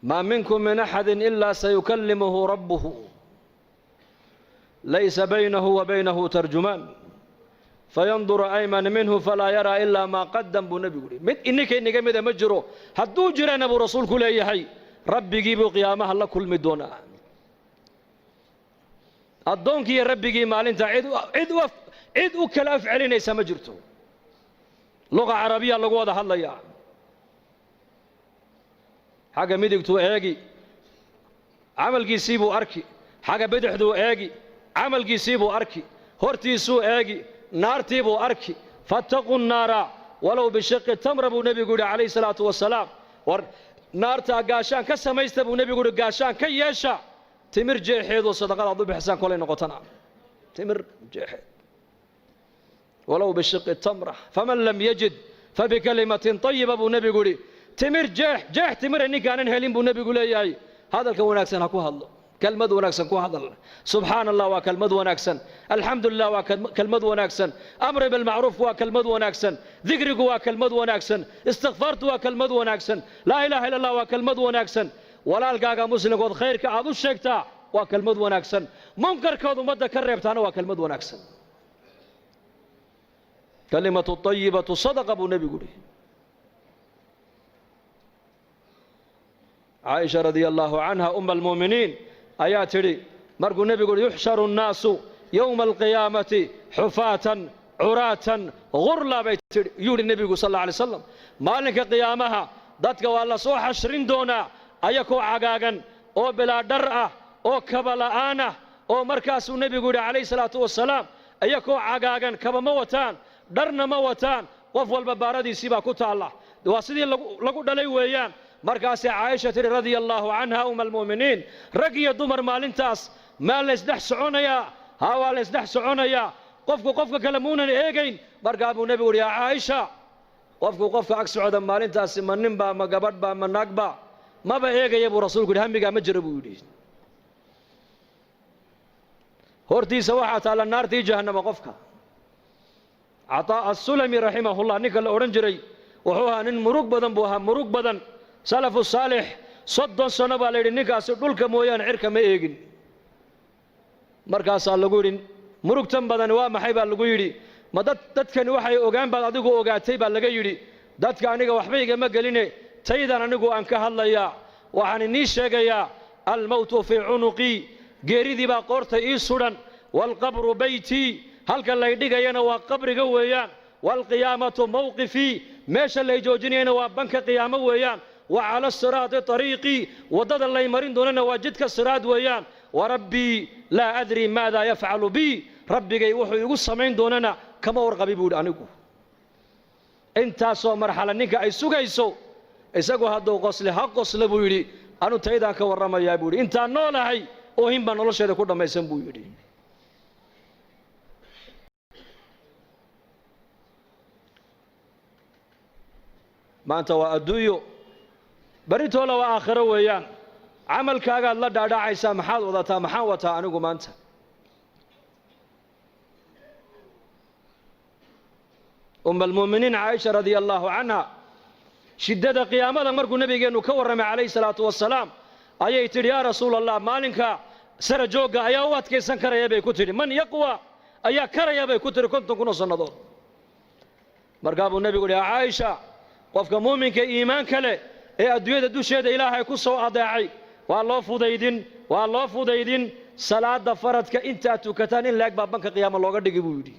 ما منكم من أحد إلا سيكلمه ربه ليس بينه وبينه ترجمان فينظر أيمن منه فلا يرى إلا ما قدم بنبي إنك مدى مجرو هدو جران أبو رسول كل أيهي ربي جيبوا قيامه الله كل مدونا الدونك يا ربي جي مال انت عد وكل أفعلين يسا مجرته لغة عربية لغة هذا الله يا حاجة مدقتو ايجي عمل جيسيبو أركي حاجة بدحدو ايجي عمل جيسيبو أركي هرتيسو ايجي نارتيبو أركي فاتقوا النار ولو بشق التمر ابو نبي قول عليه الصلاة والسلام نارتا قاشان كسميست ابو نبي قول قاشان كي يشا تمر جيحيد وصدقاء عضو بحسان كولي نقطنا تمر جيحيد ولو بشق التمرة فمن لم يجد فبكلمة طيبة ابو نبي قولي تمر جيح تمر اني كان هلين ابو نبي قولي اي هذا الكون اكسن هكو هالله كلمة وناكسن كو هذا سبحان الله وكلمة وناكسن الحمد لله وكلمة وناكسن أمر بالمعروف وكلمة وناكسن ذكرك وكلمة وناكسن استغفرت وكلمة وناكسن لا إله إلا الله وكلمة وناكسن ولا القاقا مسلم قد خيرك عضو الشيكتا وكلمة وناكسن منكر كوضو مدى كريبتانا وكلمة وناكسن كلمة الطيبة صدق أبو نبي قولي عائشة رضي الله عنها أم المؤمنين آياتي مرقو النبي يقول يحشر الناس يوم القيامة حفاة عراة غرلا بيتي يقول النبي صلى الله عليه وسلم مالك قيامها ذاتك والله سو حشرين دونا أيكو عقاقا أو بلا درأة أو كبلاءانة أو مركز النبي يقول عليه الصلاة والسلام أيكو عقاقا كبا موتان درنا موتان وفوا البباردي سيبا كتا الله واسدي لقو دلي ويان مركز عائشة رضي الله عنها أم المؤمنين رقي دمر مالنتاس ما لسدح سعونيا هوا لسدح سعونيا قفك كلمونا إيجين مركز أبو نبي يا عائشة قفك أكسعود مالنتاس من نمبا ما قبض با من نقبا ما بإيجي أبو رسول قد هم بقى مجربوا يدي هورتي سواحة على النار تي جهنم قفك عطاء السلمي رحمه الله نيكل أورنجري وحوها نن مروق بدن بوها مروق بدن سلف الصالح صدن سنة بالي نيكاس دولك مويان عرك ما إيجين مركز اللجورين مروق تم بدن وما حيبا اللجوري ما دت كان وحي أوجان بعد أدوجو أوجاتي باللجوري دت كان نيجا وحبيجا ما قاليني تيدا نيجو أنك هلا يا وعن النيش يا الموت في عنقي جريدي بقرت إيسودان والقبر بيتي هل كان لا يديجا ينا وقبر جويان والقيامة موقفي ماشى اللي يجوجني وبنك قيامة ويان وعلى الصراط طريقي وضد الله يمرين دوننا وجدك الصراط ويان وربي لا أدري ماذا يفعل بي ربي جاي وحي يقول سمعين دوننا كما ورقبي بود عنكو انت سو مرحلة نيكا اي سوغا يسو اساقو هادو قصل حق قصل بويري انو تايدا كورما يا بوري انت نولا هاي اوهين با نولشيدا كو دميسن بويري ما أنت وأدويو بريتو لو آخره ويان عمل كاغا الله دادا عيسى محال وضاتا محاوتا أنوكو ما أنت أم المؤمنين عائشة رضي الله عنها شدة قيامة مركو النبي قال كورم عليه الصلاة والسلام أي تري يا رسول الله مالك سرجوغا أيا واتكي سنكر يبي كتري من يقوى أيا كر يبي كتري كنتم كنو صندوق مرقاب النبي قال يا عائشة قفك مؤمنك إيمان كله إيه أدوية دوشة إلهي كسو أضاعي والله فوديدين صلاة دفرتك أنت أتوكتان لك بابنك قيام الله قد يجيبودي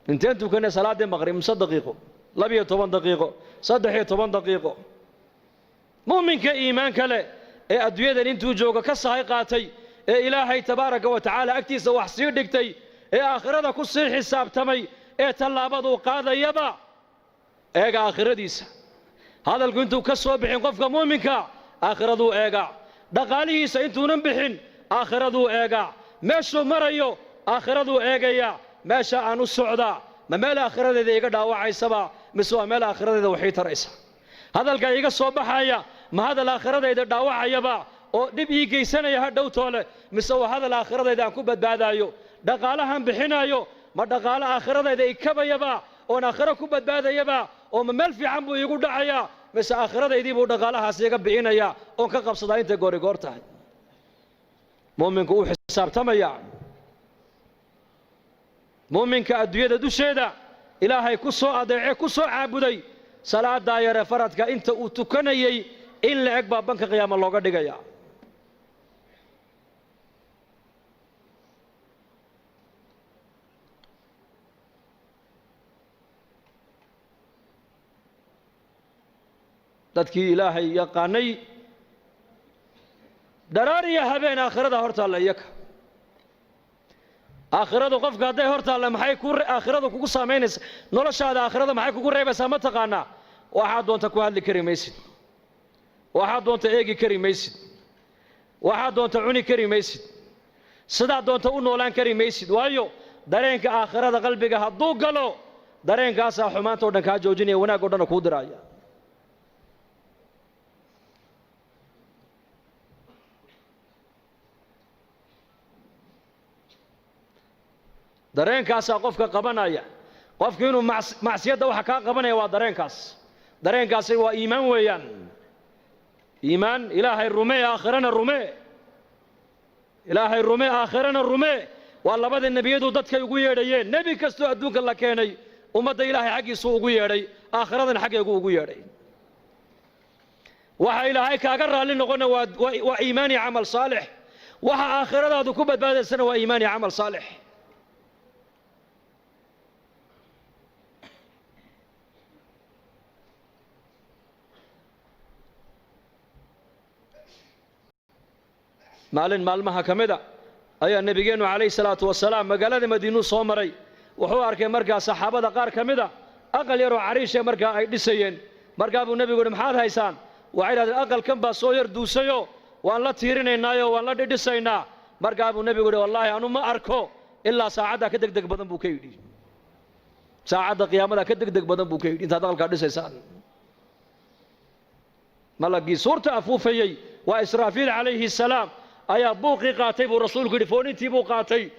أنت أتوكنا صلاة المغرب 100 دقيقة لبيه 8 دقيقة صدحيه 8 دقيقة مؤمنك إيمان كله إيه أدوية أنتو جوجا كصحي قاتي إيه إلهي تبارك وتعالى أكتيس وحسير دكتي إيه آخرتك كسر حساب تمي إيه تلابض وقاذا يبا إيجا آخر ديس هذا اللي كنتوا كسوا بحين قفك مؤمنك آخر ذو إيجا دقاليه سينتوا نبحين آخر ذو إيجا ماشوا مريو آخر ذو إيجا يا ماشا عنو السعودة ما مال آخر ذي إيجا دعوة عيسى مسوا مال آخر ذي وحيت رئيسا هذا اللي إيجا صباح يا ما هذا الآخر ذي دعوة عيبا أو نبي يجي سنة يهدو طول مسوا هذا الآخر ذي دعكوبة بعد أيو دقالهم بحين أيو ما دقال آخر ذي كبا يبا أو آخر كوبة بعد يبا ومن مال في عمبو يقول دعيا mise aakhiradaydii buu dhaqaalahaas iga bixinayaa oon ka qabsadaa intay goorigoor tahay mu'minku uu xisaabtamaya mu'minka adduunyada dusheeda ilaahay ku soo adeecay ku soo caabuday salaadaa yare faradka inta uu tukanayay in la eg baa banka qiyaama looga dhigayaa dadkii ilaahay yaqaanay daraariya habeen aakhirada hortaalla iyaka aakhiradu qofka hadday hortaalla maxay aakhiradu kugu saamaynaysaa noloshaada aakhirada maxay kugu reebaysaa ma taqaanaa waxaad doonta ku hadli kari maysid waxaad doonta eegi kari maysid waxaad doonta cuni kari maysid sidaad doonta u noolaan kari maysid waayo dareenka aakhirada qalbiga hadduu galo dareenkaasaa xumaanta oo dhan kaa joojinaya wanaag oo dhanna kuu diraya dareenkaasaa qofka qabanaya qofku inuu macsiyadda waxa kaa qabanaya waa dareenkaasi waa iimaan weeyaan iimaan ilaahay rumee aakhirana rumee ilaahay rumee aakhirana rumee waa labada nebiyadu dadkay ugu yeedhayeen nebi kastoo adduunka la keenay ummadda ilaahay xaggiisuu ugu yeedhay aakhiradana xaggeegu ugu yeedhay waxa ilaahay kaaga raalli noqona waa iimaan iyo camal saalix waxa aakhiradaadu ku badbaadaysana waa iimaan iyo camal saalix maalin maalmaha ka mida ayaa nabigeennu calayhi salaatu wasalaam magaalada madiinuu soo maray wuxuu arkay markaa saxaabada qaar ka mida aqal yaroo cariishe markaa ay dhisayeen markaa buu nebigu yidhi maxaad haysaan waxay idhahdeen aqalkan baa soo yar duusayo waan la tiirinaynaayo waan la dhidhisaynaa markaa buu nebigu yidhi wallaahi anu ma arko ilaa saacaddaa ka degdeg badan buu ka yidhi saacadda qiyaamada ka degdeg badan buu ka yidhi intaad aqalkaa dhisaysaan malagii suurta afuufayey waa israafiil calayhi salaam ayaa buuqii qaatay buu rasuulku yidhi foonintii buu qaatay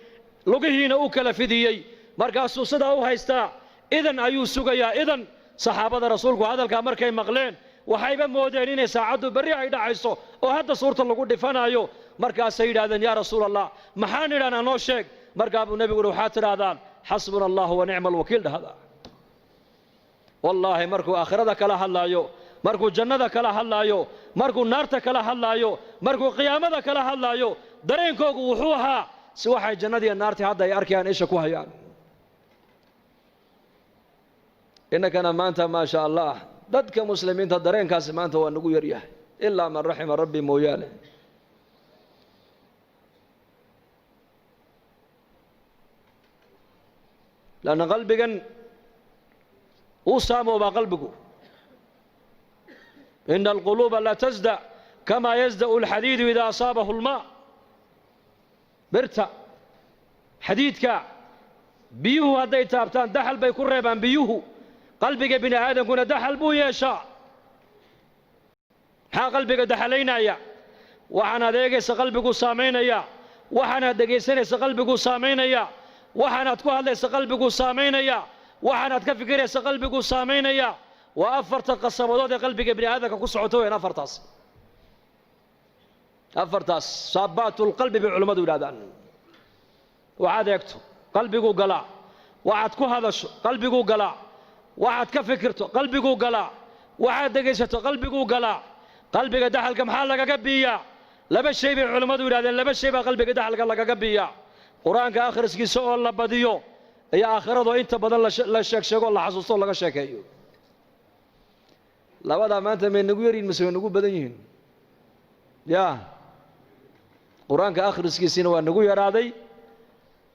lugihiina uu kala fidiyey markaasuu sidaa u haystaa idan ayuu sugayaa idan saxaabada rasuulku hadalkaa markay maqleen waxayba moodeen inay saacaddu berri ay dhacayso oo hadda suurta lagu dhifanaayo markaasay yidhahdeen yaa rasuul allah maxaan idhahnaa noo sheeg markaa buu nebigu yidhi waxaad tidhaahdaan xasbuna allahu wa nicma alwakiil dhahda wallaahi markuu aakhirada kala hadlaayo markuu jannada kala hadlaayo markuu naarta kala hadlaayo markuu qiyaamada kala hadlaayo dareenkoogu wuxuu ahaa si waxay jannadiiyo naartii hadda ay arkayaan isha ku hayaan innakana maanta maa sha allah dadka muslimiinta dareenkaasi maanta waa nagu yaryahay ilaa man raxima rabbi mooyaane lanna qalbigan uu saamoobaa qalbigu إن القلوب لا تزدع كما يزدع الحديد إذا أصابه الماء برتا حديدك بيوه هدي تابتان دحل بيكون ريبان بيوه قلبك بن آدم كنا دحل بو يشاء ها قلبك دحلين يا وحنا ديجيس قلبك سامين يا وحنا ديجيسنس قلبك سامين يا وحنا تكون ليس قلبك سامين يا وحنا تكفكر قلبك سامين يا وأفرت قصبات قلبك ابن هذا كسعتوين أفرتاس صابات القلب بعلماء ولادان وعاد يكتب قلبك قلع وعاد هذا قلبك قلع وعاد كفكرته قلبك قلع وعاد دقيسته قلبك قلع قلبك دحل كم حالك قبيا لبس شيء بعلماء ولادان لبس شيء بقلبك دحل قلك قبيا قرآن كآخر سكي سؤال الله بديو يا آخرته أنت بدل لا شك شك الله حسوس الله شك أيو labadaa maanta may nagu yariin mise way nagu badan yihiin yaa qur-aanka akhriskiisiina waa nagu yaraaday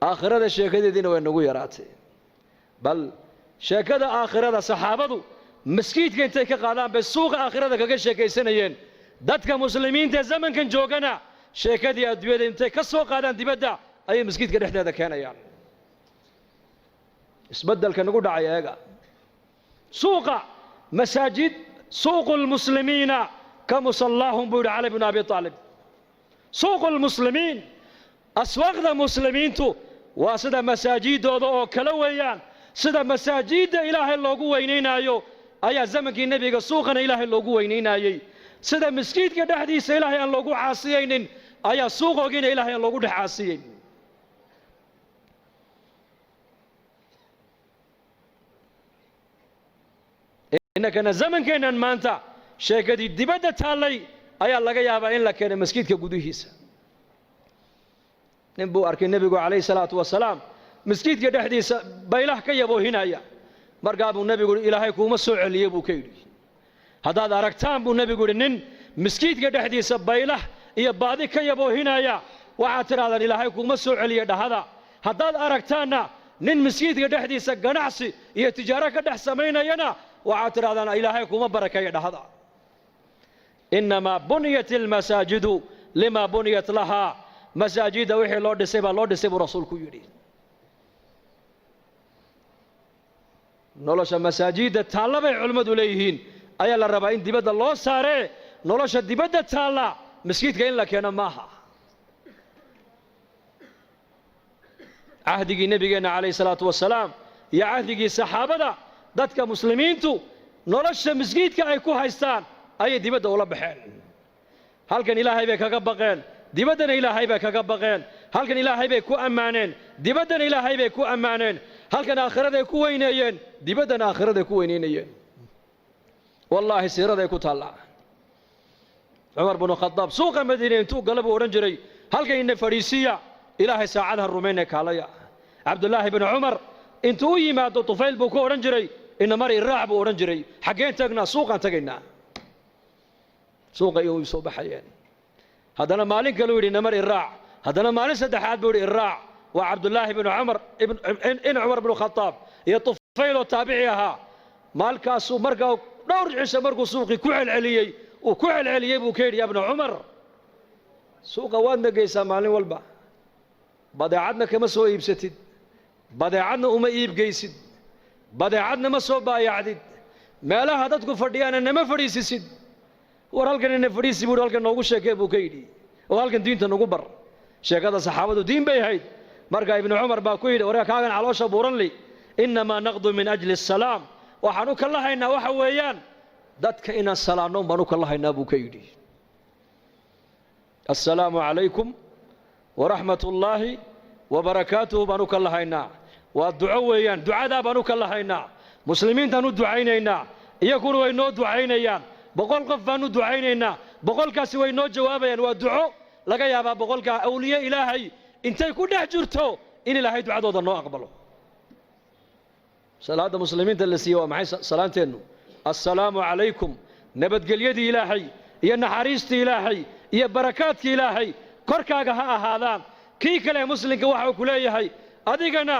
aakhirada sheekadeediina waa nagu yaraatay bal sheekada aakhirada saxaabadu maskiidka intay ka qaadaan bay suuqa aakhirada kaga sheekaysanayeen dadka muslimiinta ee zamankan joogana sheekadii adduunyada intay ka soo qaadaan dibadda ayay maskiidka dhexdeeda keenayaan isbeddelka nagu dhacay eega suuqa مساجد سوق المسلمين كمصلاهم بيقول علي بن أبي طالب سوق المسلمين أسواق المسلمين تو وسدا مساجد أو كلويان سدا مساجد إله الله وينين أيو ayaa zamankii nebiga suuqana ilaahay loogu weynaynayey sida miskiidka dhexdiisa ilaahay aan loogu caasiyaynin ayaa suuqoogiina ilaahay aan loogu dhex caasiyeyn innakana zamankeennan maanta sheekadii dibadda taallay ayaa laga yaabaa in la keenay masjidka gudihiisa nin buu arkay nebigu calayhi salaatu wasalaam masjidka dhexdiisa baylah ka yaboohinaya markaa buu nebigu ilaahay kuuma soo celiyey buu ka yidhi haddaad aragtaan buu nebigu yidhi nin masjidka dhexdiisa baylah iyo baadi ka yaboohinaya waxaad tidhahdaan ilaahay kuuma soo celiye dhahada haddaad aragtaanna nin masjidka dhexdiisa ganacsi iyo tijaaro ka dhex samaynayana waxaad tidhahdaan ilaahay kuuma barakeeye dhahada innamaa buniyat almasaajidu lima buniyat lahaa masaajidda wixii loo dhisay baa loo dhisay buu rasuulku yidhi nolosha masaajidda taalla bay culimmadu leeyihiin ayaa la rabaa in dibadda loo saaree nolosha dibadda taalla masjidka in la keeno maaha cahdigii nebigeenna calayhi salaatu wasalaam iyo cahdigii saxaabada dadka muslimiintu nolosha masjidka ay ku haystaan ayay dibadda ula baxeen halkan ilaahay bay kaga baqeen dibaddana ilaahay bay kaga baqeen halkan ilaahay bay ku ammaaneen dibaddana ilaahay bay ku ammaaneen halkan aakhiraday ku weyneeyeen dibaddana aakhiraday ku weyneynayeen wallaahi siiraday ku taallaa cumar binu khadaab suuqa madiine intuu gala buu odhan jiray halkayna fadhiisiya ilaahay saacadaha rumaynee kaalaya cabdullaahi binu cumar intuu u yimaado tufayl buu ku odhan jiray ina mari iraac buu odhan jiray xaggeen tagnaa suuqaan tagaynaa suuqa iyuu soo baxayeen haddana maalin kaluu yidhi ina mari iraac haddana maalin saddexaad buu yidhi iraac waa cabdullaahi binu cumar in cumar binu khadaab iyo tufayl oo taabici ahaa maalkaasuu markaa dhowr cisho markuu suuqii ku celceliyey uu ku celceliyey buu ka yidhi ya bnu cumar suuqa waadna geysaa maalin walba badeecadna kama soo iibsatid badeecadna uma iibgeysid badeecadna ma soo baayacdid meelaha dadku fadhiyaana nama fadhiisisid war halkan ina fadhiisi buu halkan noogu sheekee buu ka yidhi oo halkan diinta nagu bar sheekada saxaabadu diin bay ahayd markaa ibnu cumar baa ku yidhi waree kaagan caloosha buuran li innamaa naqdu min ajli asalaam waxaan u kala haynaa waxa weeyaan dadka inaan salaanno baan u kala haynaa buu ka yidhi assalaamu calaykum waraxmat ullaahi wabarakaatuhu baan u kala haynaa waa duco weeyaan ducadaa baan u kala haynaa muslimiintaan u ducaynaynaa iyaguna way noo ducaynayaan boqol qof baan u ducaynaynaa boqolkaasi way noo jawaabayaan waa duco laga yaabaa boqolkaa awliye ilaahay intay ku dhex jirto in ilaahay ducadooda noo aqbalo salaada muslimiinta la siiye waa maxay salaanteennu assalaamu calaykum nabadgelyadii ilaahay iyo naxariistii ilaahay iyo barakaadkii ilaahay korkaaga ha ahaadaan kii kale muslimka waxa uu ku leeyahay adigana